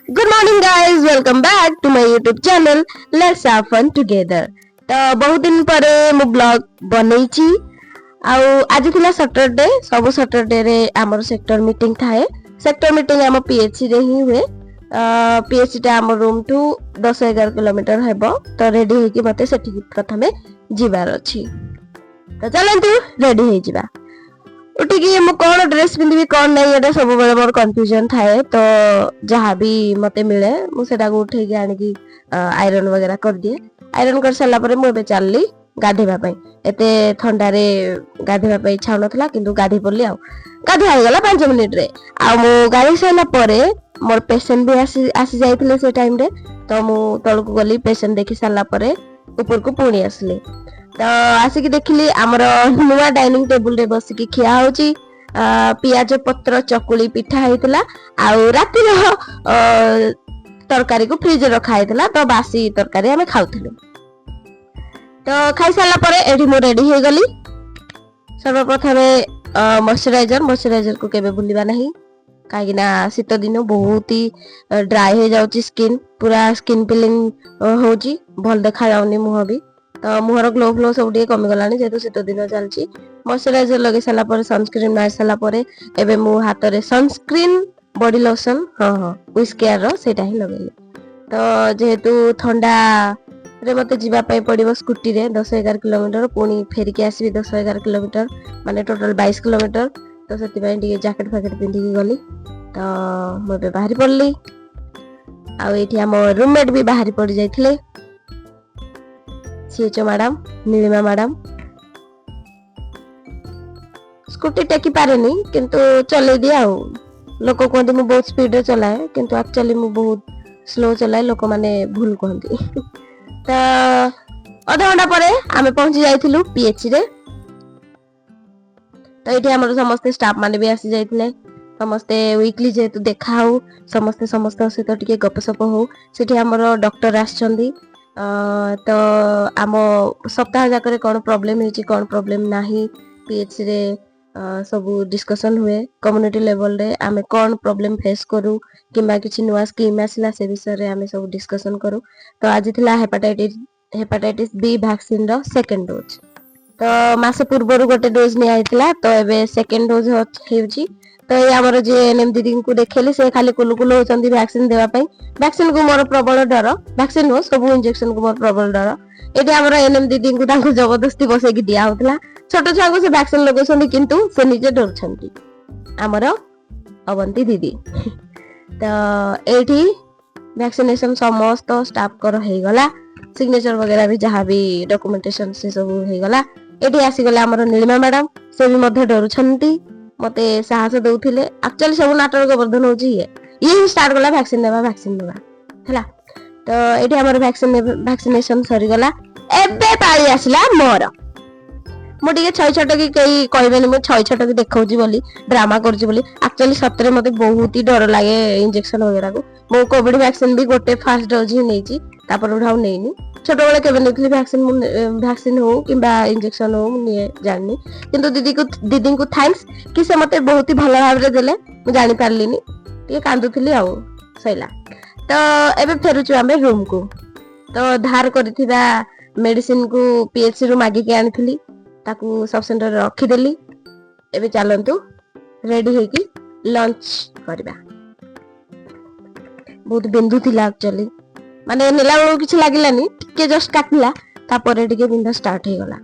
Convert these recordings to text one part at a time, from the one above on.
Good morning guys, welcome back to my YouTube channel. Let's have fun together. तो बहुत दिन पर मु ब्लॉग बनैची आउ आज थिला सैटरडे सब सैटरडे रे हमर सेक्टर मीटिंग थाए सेक्टर मीटिंग हम पीएचसी रे ही हुए पीएचसी टा हमर रूम टू 10-11 किलोमीटर हेबो तो रेडी होई मते सेठी प्रथमे जिबार अछि तो चलंतु रेडी होई जिबा उठिकी मु कौन ड्रेस पिंधि कौन नहीं एटा सब बेले मोर कंफ्यूजन थाए तो जहाँ भी मते मिले मु सेटा को उठेकी आनिकी आयरन वगैरह कर दिए आयरन कर साला परे मु एबे चलली गाधेबा पई एते ठंडा रे गाधेबा पई इच्छा नथला किंतु गाधी पड़ली आ गाधी आ गला 5 मिनिट रे आ मु गाधी साला परे मोर पेशेंट भी आसी जाइथिले से टाइम रे तो मु तळकु गली पेशेंट देखि साला परे ऊपर को पुणी आसली तो आसिकी देखिली आमर नुआ डाइनिंग टेबुल रे बसिकी खिया होची पियाज पत्र चकुली पिठा हेतिला आउ राती रो तरकारी को फ्रिज रखा हेतिला तो बासी तरकारी हमें खाउथिलु तो खाई साला परे एठी मो रेडी हे गली सर्वप्रथमे मॉइस्चराइजर को केबे भूलिबा नहीं काहे ना शीत दिन बहुत ही ड्राई हो जाउची स्किन पूरा स्किन पिलिंग होची भल देखा जाउनी मुह भी तो मुहर ग्लो सब कमी गलानी जेहेतु शीत दिन चलची मॉइस्चराइजर लगे साला पर सनस्क्रीन मार साला पर एबे मु हाथ रे sunscreen body lotion Wish Care रो सेटा ही लगेली तो जेहेतु ठंडा रे मते जीवा पई पड़िबो स्कूटी रे 10-11 किलोमीटर पुनी फेरी के आसीबी 10-11 किलोमीटर माने टोटल 22 किलोमीटर तो सेति पई टिके जैकेट फैकेट पिंधि के गली तो मो बे बाहरी पड़ली आ एठी हम रूममेट भी बाहरी पड़ जाइथिले CHO madam Nilima madam scooty टेकी पारेनी किंतु चले दिया लोक कहते मु बहुत स्पीड रे चलाए किंतु एक्चुअली मु बहुत स्लो चलाए लोक माने भूल कहती तो आधा घंटा परे आमे पहुंची जाइथिलु पीएचसी रे तो एठी हमर समस्त स्टाफ माने भी आसी जाइथिले समस्ते वीकली जेतु देखा हो समस्ते सहित टिके गपसप हो सेठी हमर डॉक्टर आछंदी तो आम सप्ताह जाक कौन प्रोब्लेम है कौन प्रोब्लेम नाही पीएचसी रे सब डिस्कशन हुए कम्युनिटी लेवल रे आमे कौन प्रोब्लेम फेस करू किंबा किछि नुवा स्कीम आसिला से विषय रे आमे सब डिस्कशन करू तो आज थिला हेपाटाइटिस बी वैक्सीन रो सेकंड डोज तो मासे पूर्व गोटे डोज नि आइतला तो एबे सेकंड डोज हेउची तो ये हमर जे एनएम दीदी को देखले से खाली कुलकुल होचंदी वैक्सीन देवा पई वैक्सीन को मोर प्रबल डर वैक्सीन हो सब इंजेक्शन को मोर प्रबल डर एटी हमर एनएम दीदी को तांको जबरदस्ती बसे की दिया होतला छोटो छुआ को से वैक्सीन लगोसंदी किंतु से निजे डर छंती हमर अवंती दीदी तो एठी वैक्सीनेशन समस्त स्टाफ कर हे गला सिग्नेचर वगैरह भी जहां भी डॉक्यूमेंटेशन से सब हे गला एठी आसी गला हमर नीलिमा मैडम से भी मध्ये डर छंती मते साहस दउथिले एक्चुअली सब नाटक गोवर्धन होची ये स्टार्ट गला वैक्सीन देबा हला तो एठी हमर वैक्सीनेशन सरी गला एबे पाई आसला मोर मो टिके छय छट की कई कहबेनी मो छय छट की देखौची बोली ड्रामा करची बोली एक्चुअली सतरे मते बहुत ही डर लागे इंजेक्शन वगैरह को मो कोविड वैक्सीन भी गोटे फर्स्ट डोज ही नेची तापर उठाउ नेनी छोट बेले केबे नेथली वैक्सीन हो किबा इंजेक्शन हो निए जाननी किंतु दीदी को थैंक्स कि से मते बहुत ही भलो भाव रे देले मु जानि पारलिनी टिके कांदुथिली आ सैला तो एबे फेरुछु आमे रूम को तो धार करथिबा मेडिसिन को पीएचसी रू मागी के आनिथिली ताकू सब सेंटर रखी देली एबे चलंतु रेडी हे की लंच करबा बहुत बिंदु थिला एक्चुअली माने नेला बेलू किछ लागिलानी टिके जस्ट काटला तापर टिके बिंदा स्टार्ट हे गला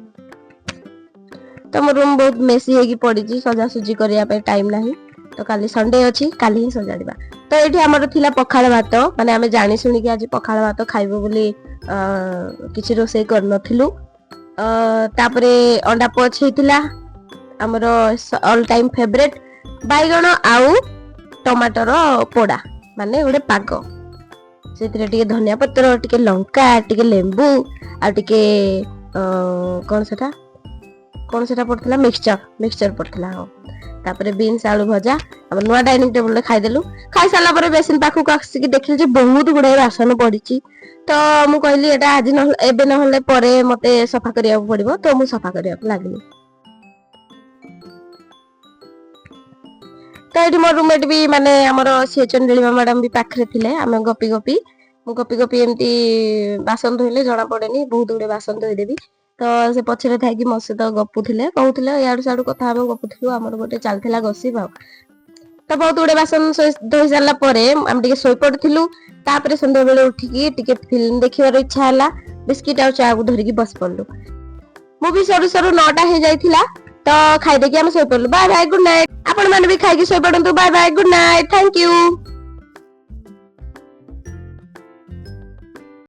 तो मोर रूम बहुत मेसी हेगी पड़ी सजा सुजी करिया पे टाइम नाही तो काली संडे अछि काली ही सजाड़िबा तो एठी हमर थिला पखाळ भात माने आमे जानि सुनि कि आज पखाळ भात खाइबो बोली किछ रोसे कर नथिलु तापरे अंडा पोच हेतिला हमर ऑल टाइम फेवरेट बाइगण आउ टमाटर पोड़ा माने ओडे पाग सेतिरे टिके धनिया पत्र टिके लंका टिके लेंबू आ टिके कोन सेटा पड़थला मिक्सचर पड़थला हो तापरे बीन्स आलू भजा हम नुआ डाइनिंग टेबल रे खाइ देलु खाइ साला परे बेसिन पाखु आसी कि देखिल जे बहुत गुडे राशन पड़िची तो मु कहली एटा आज न एबे न हले परे मते सफा करिया पड़िबो तो मु सफा करिया लागली ତ ଏଠି ମୋ ରୁମମେଟ୍ ବି ମାନେ ଆମର ସେ ଚଣ୍ଡିଳିମା ମ୍ୟାଡାମ ବି ପାଖରେ ଥିଲେ। ଆମେ ଗପି ଗପି ମୁଁ ଗପି ଗପି ଏମିତି ବାସନ ଧୋଇଲେ ଜଣା ପଡେନି, ବହୁତ ଗୁଡେ ବାସନ ଧୋଇଦେବି। ତ ସେ ପଛରେ ଥାଇକି ମୋ ସହିତ ଗପୁଥିଲେ, କହୁଥିଲେ ଇଆଡୁ ସିଆଡୁ କଥା ଆମେ ଗପୁଥିଲୁ। ଆମର ଗୋଟେ ଚାଲିଥିଲା ଗସିପ ଆଉ। ତ ବହୁତ ଗୁଡେ ବାସନ ଧୋଇ ସାରିଲା ପରେ ଆମେ ଟିକେ ଶୋଇପଡିଥିଲୁ। ତାପରେ ସନ୍ଧ୍ୟାବେଳେ ଉଠିକି ଟିକେ ଫିଲ୍ମ ଦେଖିବାର ଇଚ୍ଛା ହେଲା, ବିସ୍କିଟ୍ ଆଉ ଚା କୁ ଧରିକି ବସି ପଡିଲୁ। ମୁଭି ସରୁ ସରୁ 9ଟା ହେଇଯାଇଥିଲା। ତ ଖାଇଦେଇକି ଆମେ ଶୋଇପଡିଲୁ। Bye bye good night. ଆପଣ ମାନେ ବି ଖାଇକି ଶୋଇପଡନ୍ତୁ। Bye bye good night. Thank you.